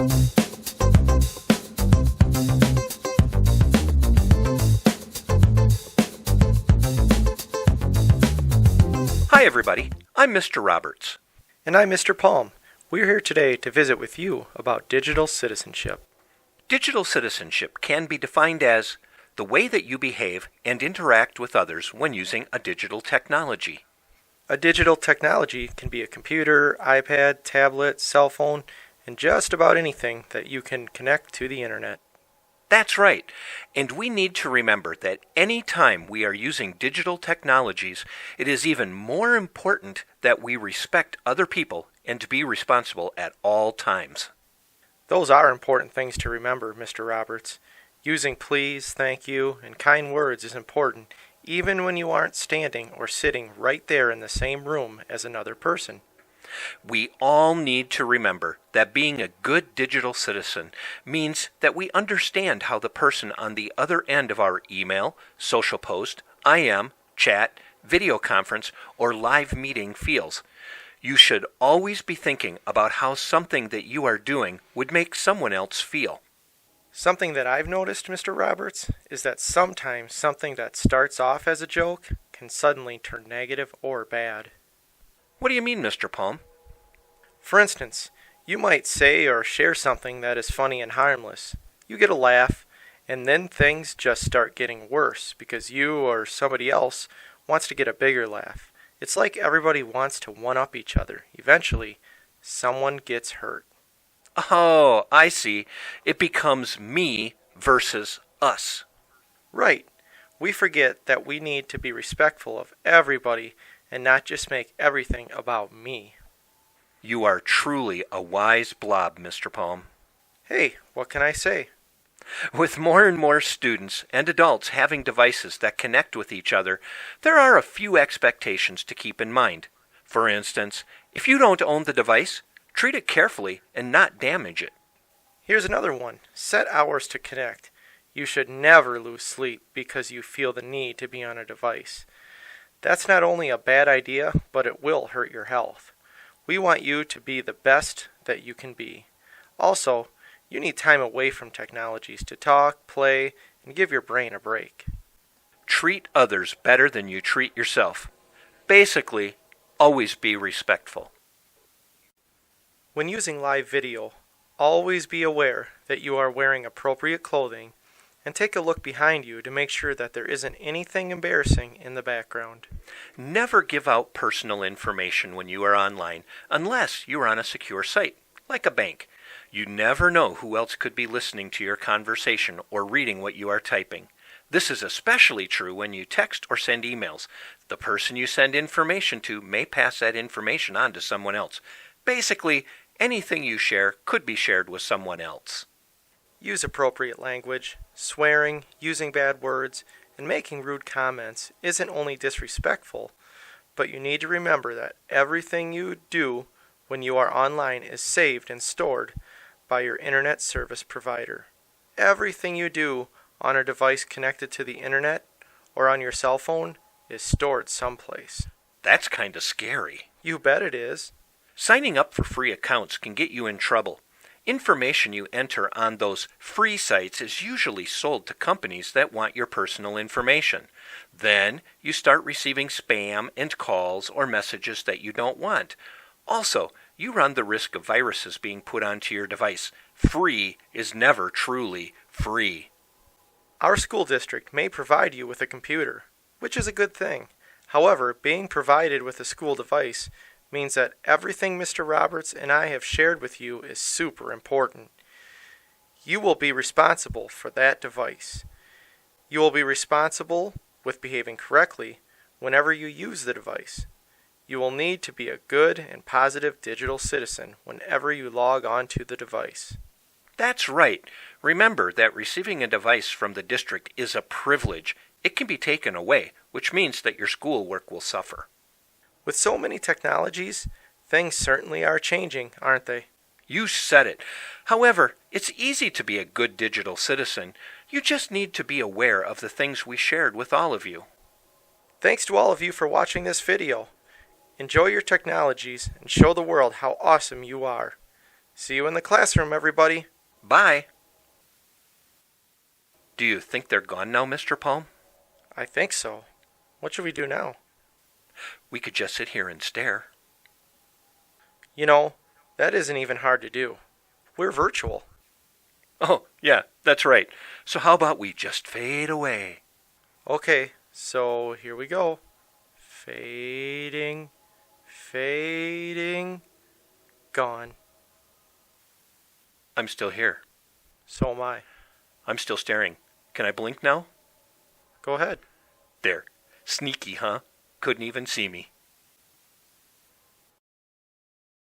Hi everybody, I'm Mr. Roberts. And I'm Mr. Palm. We're here today to visit with you about digital citizenship. Digital citizenship can be defined as the way that you behave and interact with others when using a digital technology. A digital technology can be a computer, iPad, tablet, cell phone, and just about anything that you can connect to the internet. That's right, and we need to remember that any time we are using digital technologies, it is even more important that we respect other people and to be responsible at all times. Those are important things to remember, Mr. Roberts. Using please, thank you, and kind words is important, even when you aren't standing or sitting right there in the same room as another person. We all need to remember that being a good digital citizen means that we understand how the person on the other end of our email, social post, IM, chat, video conference, or live meeting feels. You should always be thinking about how something that you are doing would make someone else feel. Something that I've noticed, Mr. Roberts, is that sometimes something that starts off as a joke can suddenly turn negative or bad. What do you mean, Mr. Palm? For instance, you might say or share something that is funny and harmless. You get a laugh, and then things just start getting worse because you or somebody else wants to get a bigger laugh. It's like everybody wants to one-up each other. Eventually, someone gets hurt. Oh, I see. It becomes me versus us. Right. We forget that we need to be respectful of everybody and not just make everything about me. You are truly a wise blob, Mr. Palm. Hey, what can I say? With more and more students and adults having devices that connect with each other, there are a few expectations to keep in mind. For instance, if you don't own the device, treat it carefully and not damage it. Here's another one. Set hours to connect. You should never lose sleep because you feel the need to be on a device. That's not only a bad idea, but it will hurt your health. We want you to be the best that you can be. Also, you need time away from technologies to talk, play, and give your brain a break. Treat others better than you treat yourself. Basically, always be respectful. When using live video, always be aware that you are wearing appropriate clothing and take a look behind you to make sure that there isn't anything embarrassing in the background. Never give out personal information when you are online unless you are on a secure site, like a bank. You never know who else could be listening to your conversation or reading what you are typing. This is especially true when you text or send emails. The person you send information to may pass that information on to someone else. Basically, anything you share could be shared with someone else. Use appropriate language. Swearing, using bad words, and making rude comments isn't only disrespectful, but you need to remember that everything you do when you are online is saved and stored by your internet service provider. Everything you do on a device connected to the internet or on your cell phone is stored someplace. That's kind of scary. You bet it is. Signing up for free accounts can get you in trouble. Information you enter on those free sites is usually sold to companies that want your personal information. Then you start receiving spam and calls or messages that you don't want. Also, you run the risk of viruses being put onto your device. Free is never truly free. Our school district may provide you with a computer, which is a good thing. However, being provided with a school device means that everything Mr. Roberts and I have shared with you is super important. You will be responsible for that device. You will be responsible with behaving correctly whenever you use the device. You will need to be a good and positive digital citizen whenever you log onto the device. That's right. Remember that receiving a device from the district is a privilege. It can be taken away, which means that your schoolwork will suffer. With so many technologies, things certainly are changing, aren't they? You said it. However, it's easy to be a good digital citizen. You just need to be aware of the things we shared with all of you. Thanks to all of you for watching this video. Enjoy your technologies and show the world how awesome you are. See you in the classroom, everybody. Bye. Do you think they're gone now, Mr. Palm? I think so. What should we do now? We could just sit here and stare. You know, that isn't even hard to do. We're virtual. Oh, yeah, that's right. So how about we just fade away? Okay, so here we go. Fading, fading, gone. I'm still here. So am I. I'm still staring. Can I blink now? Go ahead. There. Sneaky, huh? Couldn't even see me.